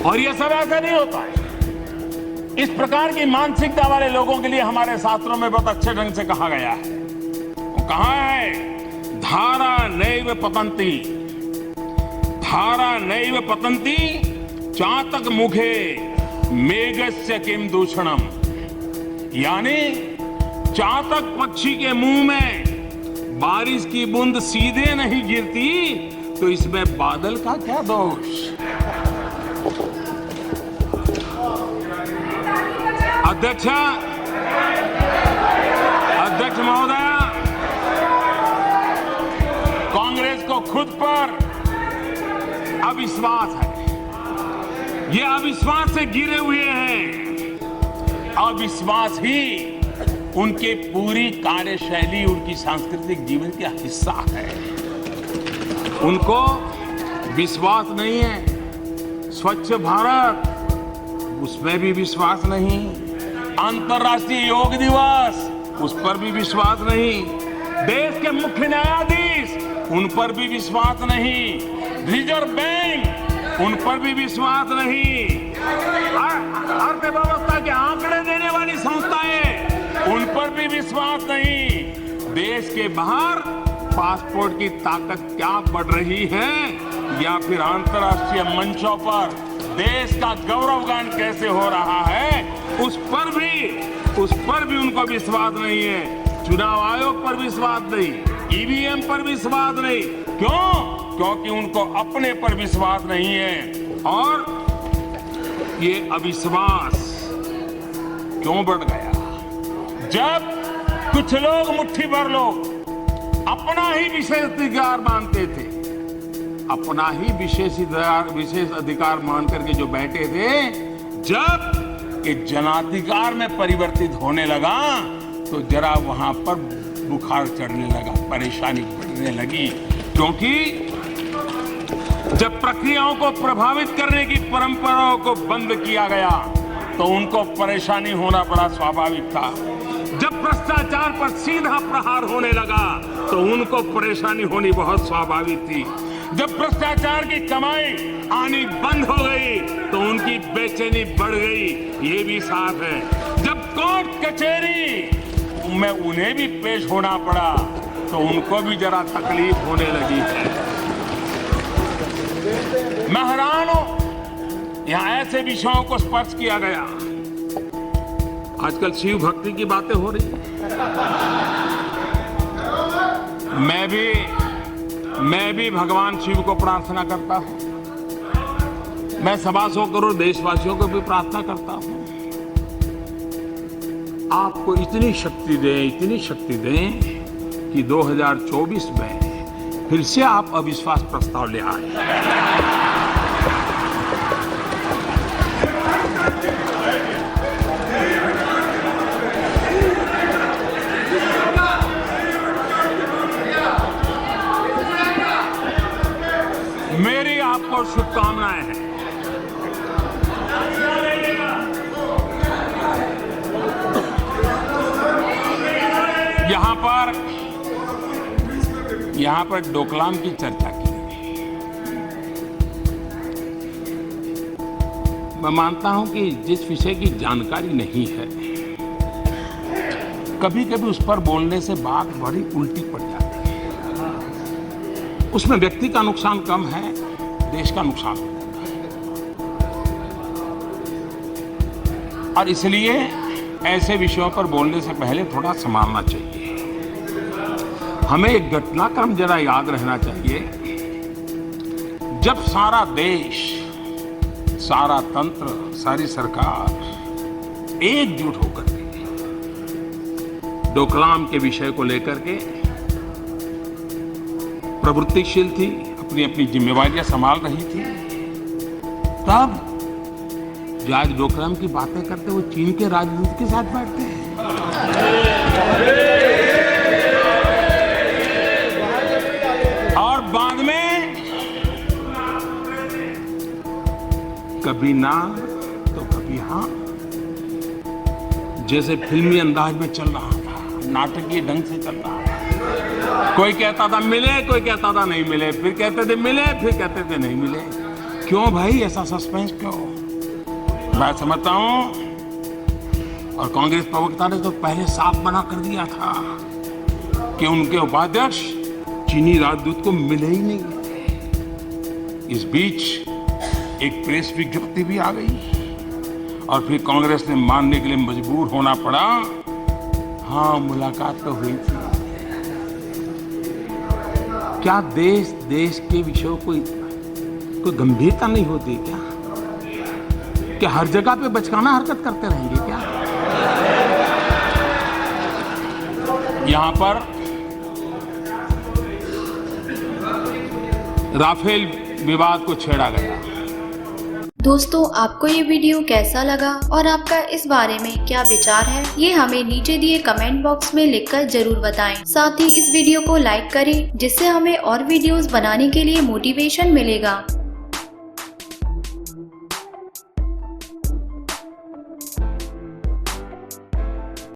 और ये सब ऐसा नहीं होता है। इस प्रकार की मानसिकता वाले लोगों के लिए हमारे शास्त्रों में बहुत अच्छे ढंग से कहा गया है। वो कहा है, धारा नैव पतंती, धारा नैव पतंती चातक मुखे मेघस्य किम दूषणम। यानी चातक पक्षी के मुंह में बारिश की बूंद सीधे नहीं गिरती तो इसमें बादल का क्या दोष। अध्यक्ष महोदया, कांग्रेस को खुद पर अविश्वास है। ये अविश्वास से गिरे हुए हैं। अविश्वास ही उनकी पूरी कार्यशैली, उनकी सांस्कृतिक जीवन का हिस्सा है। उनको विश्वास नहीं है स्वच्छ भारत, उसमें भी विश्वास नहीं। अंतर्राष्ट्रीय योग दिवस, उस पर भी विश्वास नहीं। देश के मुख्य न्यायाधीश, उन पर भी विश्वास नहीं। रिजर्व बैंक, उन पर भी विश्वास नहीं। अर्थव्यवस्था के आंकड़े देने वाली संस्थाएं, उन पर भी विश्वास नहीं। देश के बाहर पासपोर्ट की ताकत क्या बढ़ रही है, या फिर अंतर्राष्ट्रीय मंचों पर देश का गौरवगान कैसे हो रहा है, उस पर भी उनको विश्वास नहीं है। चुनाव आयोग पर विश्वास नहीं, ईवीएम पर विश्वास नहीं। क्यों? क्योंकि उनको अपने पर विश्वास नहीं है। और ये अविश्वास क्यों बढ़ गया? जब कुछ लोग, मुट्ठी भर लोग अपना ही विशेषाधिकार मानते थे, अपना ही विशेष अधिकार मान करके जो बैठे थे, जब ये जनाधिकार में परिवर्तित होने लगा तो जरा वहां पर बुखार चढ़ने लगा, परेशानी बढ़ने लगी। क्योंकि जब प्रक्रियाओं को प्रभावित करने की परंपराओं को बंद किया गया तो उनको परेशानी होना बड़ा स्वाभाविक था। जब भ्रष्टाचार पर सीधा प्रहार होने लगा तो उनको परेशानी होनी बहुत स्वाभाविक थी। जब भ्रष्टाचार की कमाई आनी बंद हो गई तो उनकी बेचैनी बढ़ गई, ये भी साफ है। जब कोर्ट कचहरी में उन्हें भी पेश होना पड़ा तो उनको भी जरा तकलीफ होने लगी है। मैं हैरान हूं, यहां ऐसे विषयों को स्पर्श किया गया। आजकल शिव भक्ति की बातें हो रही हैं। मैं भी भगवान शिव को प्रार्थना करता हूं। मैं 125 करोड़ देशवासियों को भी प्रार्थना करता हूं, आपको इतनी शक्ति दें कि 2024 में फिर से आप अविश्वास प्रस्ताव ले आए। मेरी आपको शुभकामनाएं हैं। यहां पर डोकलाम की चर्चा की। मैं मानता हूं कि जिस विषय की जानकारी नहीं है, कभी कभी उस पर बोलने से बात बड़ी उल्टी पड़ जाती है। उसमें व्यक्ति का नुकसान कम है, देश का नुकसान हो जाता है। और इसलिए ऐसे विषयों पर बोलने से पहले थोड़ा संभालना चाहिए। हमें एक घटनाक्रम जरा याद रहना चाहिए। जब सारा देश, सारा तंत्र, सारी सरकार एकजुट होकर डोकलाम के विषय को लेकर के प्रवृत्तिशील थी, अपनी अपनी जिम्मेवारियां संभाल रही थी, तब जो आज डोकलाम की बातें करते वो चीन के राजदूत के साथ बैठते हैं। और बाद में कभी ना तो कभी हाँ, जैसे फिल्मी अंदाज में चल रहा था, नाटकीय ढंग से चल रहा था। कोई कहता था मिले, कोई कहता था नहीं मिले, फिर कहते थे मिले, फिर कहते थे नहीं मिले। क्यों भाई ऐसा सस्पेंस क्यों? मैं समझता हूं, और कांग्रेस प्रवक्ता ने तो पहले साफ मना कर दिया था कि उनके उपाध्यक्ष चीनी राजदूत को मिले ही नहीं। इस बीच एक प्रेस विज्ञप्ति भी आ गई और फिर कांग्रेस ने मानने के लिए मजबूर होना पड़ा। हाँ, मुलाकात तो हुई थी। क्या देश के विषयों को कोई गंभीरता नहीं होती क्या हर जगह पे बचकाना हरकत करते रहेंगे क्या? यहां पर राफेल विवाद को छेड़ा गया। दोस्तों, आपको ये वीडियो कैसा लगा और आपका इस बारे में क्या विचार है, ये हमें नीचे दिए कमेंट बॉक्स में लिखकर जरूर बताएं। साथ ही इस वीडियो को लाइक करें जिससे हमें और वीडियोस बनाने के लिए मोटिवेशन मिलेगा।